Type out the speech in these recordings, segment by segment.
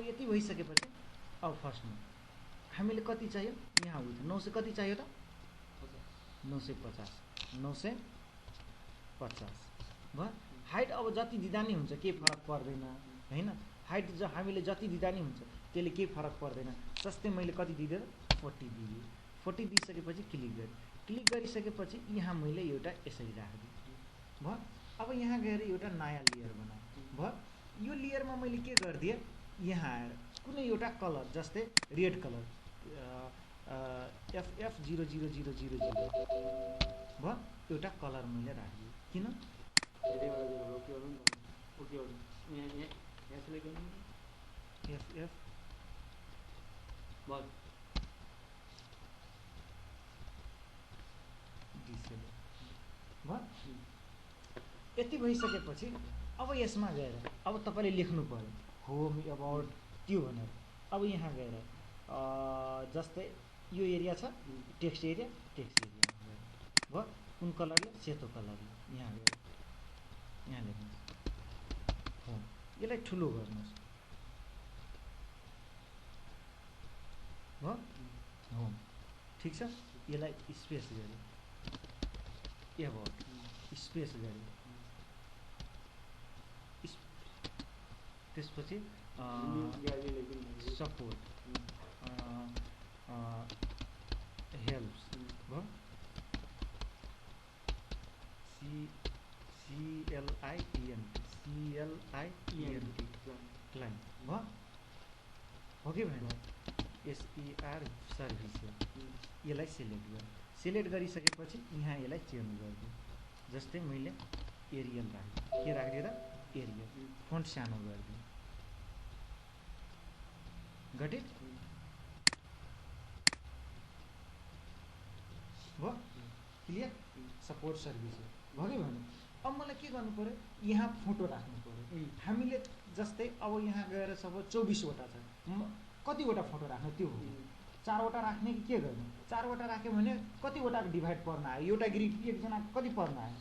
अब यति भइसकेपछि अब फर्स्टमा हामीले कति चाहियो यहाँ उयो 900 कति चाहियो त 950 भयो। हाइट अब जति दिँदा नि हुन्छ केही फरक पर्दैन हैन। हाइट हामीले जति दिँदा नि हुन्छ त्यसले केही फरक पर्दैन। जस्तै मैले कति दिएँ 40 दिएँ। 40 दिइसकेपछि क्लिक गरिसकेपछि यहाँ मैले एउटा यसरी राखिदिएँ भयो। अब यहाँ गएर एउटा नयाँ लेयर बनाएँ भयो। यो लेयरमा मैले के गरिदिएँ यहाँ आएर कुनै एउटा कलर जस्तै रेड कलर FF0000 भयो। एउटा कलर मैले राखिदिएँ किन FF भयो। यति भइसकेपछि अब यसमा गएर अब तपाईले लेख्नु पर्यो होम अबाउट त्यो भनेर। अब यहाँ गएर जस्तै यो एरिया छ टेक्स्ट एरिया भयो। कुन कलरले सेतो कलरले यहाँ गएर यहाँ लेख्नुहोस् होम। यसलाई ठुलो गर्नुहोस् भयो होम ठीक छ। यसलाई स्पेस गरे एबाउट स्पेस गरे त्यसपछि सपोर्ट हेल्प्स भयो CLIENT क्लाइन्ट भयो हो कि भएन। SER सर्भिस यसलाई सिलेक्ट गरिसकेपछि यहाँ यसलाई चेन्ज गरिदिउँ। जस्तै मैले एरियल राखिदिएँ के राखिदिएँ त एरियल फन्ट सानो गरिदिएँ गट इट भयो क्लियर। सपोर्ट सर्भिस भयो कि भएन। अब मलाई के गर्नु पर्यो यहाँ फोटो राख्नु पर्यो हामीले। जस्तै अब यहाँ गएर सब 24 वटा छ कतिवटा फोटो राख्ने त्यो हो 4 वटा राख्ने कि के गर्ने 4 वटा राख्यो भने कतिवटा डिभाइड पर्न आयो एउटा ग्रिड एकजना कति पर्न आयो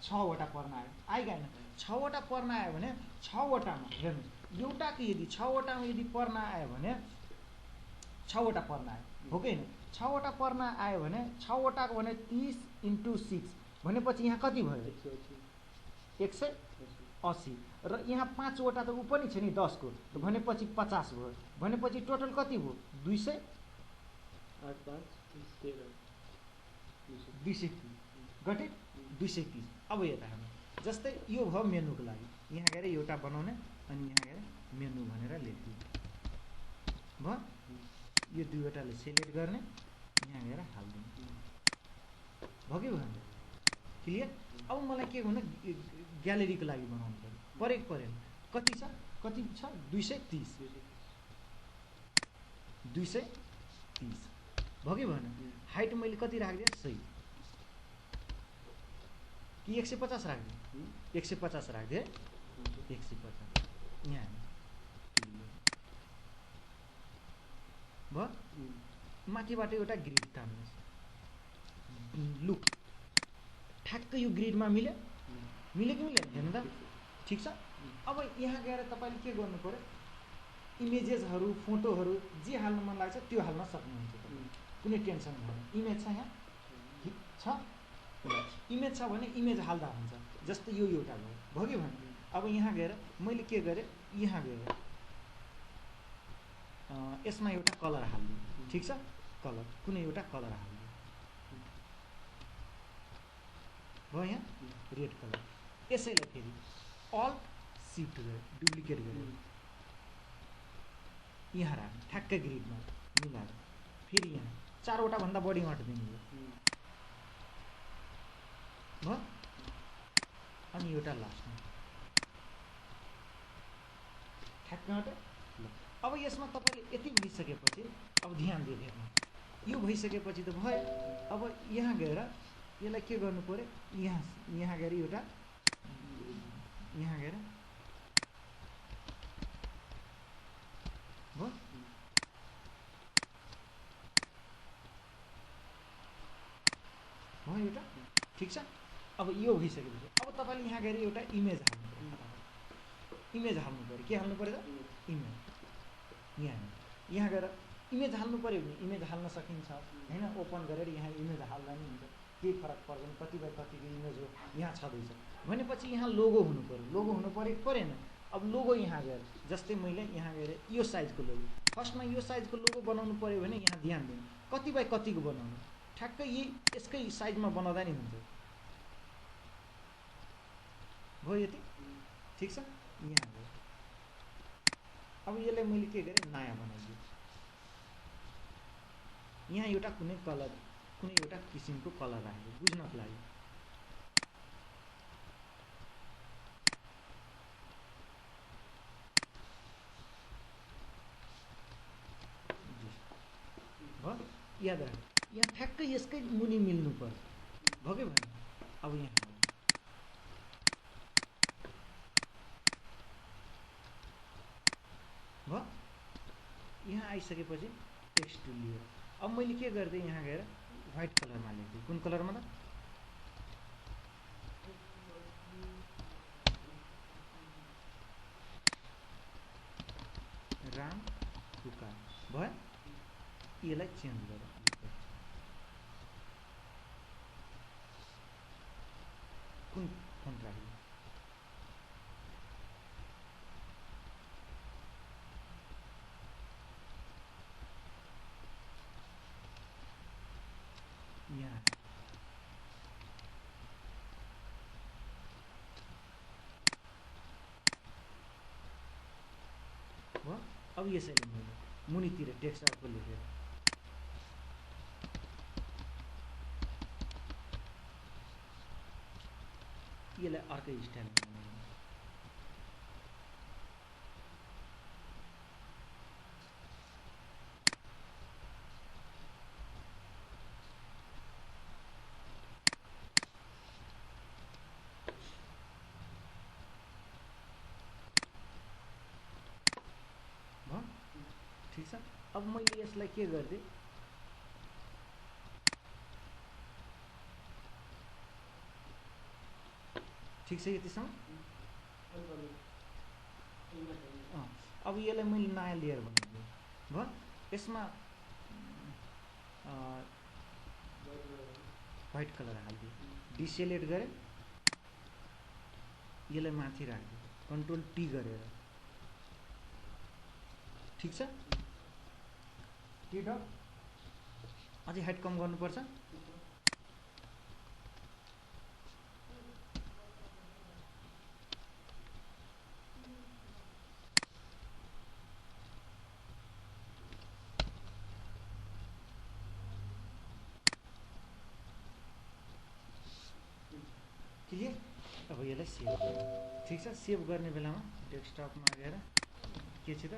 6 वटा पर्न आयो आइगएन। 6 वटा पर्न आयो भने 6 वटामा हेर्नु एउटाको यदि 6 वटामा यदि पर्न आयो भने 6 वटा पर्न आयो हो कि हैन। 6 वटा पर्न आयो भने 6 वटाको भने 30 × 6 भनेपछि यहाँ कति भयो 180 र यहाँ 5 वटा त उ पनि छ नि 10 को भनेपछि 50 भयो। भनेपछि टोटल कति भयो 200 गटे 230। अब यता हेर्नु जस्तै यो भयो मेनुको लागि यहाँ गएर एउटा बनाउने अनि यहाँ गएर मेनु भनेर लेख्दिनु भयो। यो दुईवटाले सिलेक्ट गर्ने यहाँ गएर हाल्दिनु भयो कि भएन क्लियर। अब मलाई के गर्नु ग्यालेरीको लागि बनाउनु परेन कति छ 230 भयो कि भएन। हाइट मैले कति राखिदिएँ 100 कि 150 राखिदिएँ 150 राखिदिएँ 150 यहाँ भयो। माथिबाट एउटा ग्रिड तान्नुहोस् लुक ठ्याक्क यो ग्रिडमा मिल्यो कि मिलेन हेर्नु त ठीक छ। अब यहाँ गएर तपाईले के गर्नु पर्यो इमेजेसहरु फोटोहरु जे हाल्न मन लाग्छ त्यो हाल्न सक्नुहुन्छ कुनै टेन्सन छैन। इमेज छ यहाँ ठीक छ इमेज छ भने इमेज हाल्दा हुन्छ। जस्तै यो एउटा भयो कि भएन। अब यहाँ गएर मैले के गरे यहाँ गएर यसमा एउटा कलर हाल्दिए ठीक छ कलर कुनै एउटा कलर हाल्दिए भयो यहाँ रेड कलर। यसैलाई फेरि अल्ट शिफ्ट गरे डुप्लिकेट गरे यहाँ राख्नु ठ्याक्कै ग्रिडमा मिलाएर फेरि यहाँ 4 वटा भन्दा बढी अट्दिनु भयो अनि एउटा लास्टमा ठ्याक्कै अटे ल। अब यसमा तपाईले यति भइसकेपछि अब ध्यान दिएर हेर्नु यो भइसकेपछि त भयो। अब यहाँ गएर यसलाई के गर्नु पर्यो यहाँ गएर एउटा यहाँ गएर भयो भयो एउटा ठीक छ। अब यो भइसकेपछि अब तपाईले यहाँ गएर एउटा इमेज हाल्नु पर्यो के हाल्नु पर्यो त इमेज यहाँ गएर इमेज हाल्नु पऱ्यो भने इमेज हाल्न सकिन्छ हैन। ओपन गरेर यहाँ इमेज हाल्दा नि हुन्छ, केही फरक पर्दैन। कति बाई कतिको इमेज हो यहाँ छँदैछ भनेपछि यहाँ लोगो हुनु पऱ्यो। लोगो हुनु पऱ्यो परेन? अब लोगो यहाँ गएर जस्तै मैले यहाँ गएर यो साइजको लोगो, फर्स्टमा यो साइजको लोगो बनाउनु पऱ्यो भने यहाँ ध्यान दिनु कति बाई कतिको बनाउनु, ठ्याक्कै यसकै साइजमा बनाउँदा नि हुन्छ। भयो यति ठिक छ। यहाँ हो। अब यसलाई मैले के गरेँ, नयाँ बनाइदिएँ। यहाँ एउटा कुनै एउटा किसिमको कलर राखेँ बुझ्नको लागि। भयो याद राख्नु, यहाँ ठ्याक्कै यसकै मुनि मिल्नु पर्छ। भयो कि भएन? अब यहाँ भयो। यहाँ आइसकेपछि टेक्स्ट टुल लियो। अब मैले के गर्दै यहाँ गएर व्हाइट कलरमा लेख्दै। कुन कलरमा त? राम पुकार। भयो। यसलाई चेन्ज गर। कुन फन्ट राख्नु? यहाँ भयो। अब यसैले मैले मुनितिर टेक्स्ट अर्को लेखेर यसलाई अर्कै स्टाइलमा बनाएँ। भयो ठिक छ। अब मैले यसलाई के गर्दै, ठिक छ यतिसम्म। अब यसलाई मैले नयाँ लेयर बनाइदिएँ। भयो। यसमा व्हाइट कलर हालिदिएँ, डिसेलेक्ट गरेँ, यसलाई माथि राखिदिएँ कन्ट्रोल टी गरेर। ठिक छ। ठिक हो। अझै हाइट कम गर्नुपर्छ। क्लियर। अब यसलाई सेभ गर्नु। ठिक छ। सेभ गर्ने बेलामा डेस्कटपमा गएर के छ त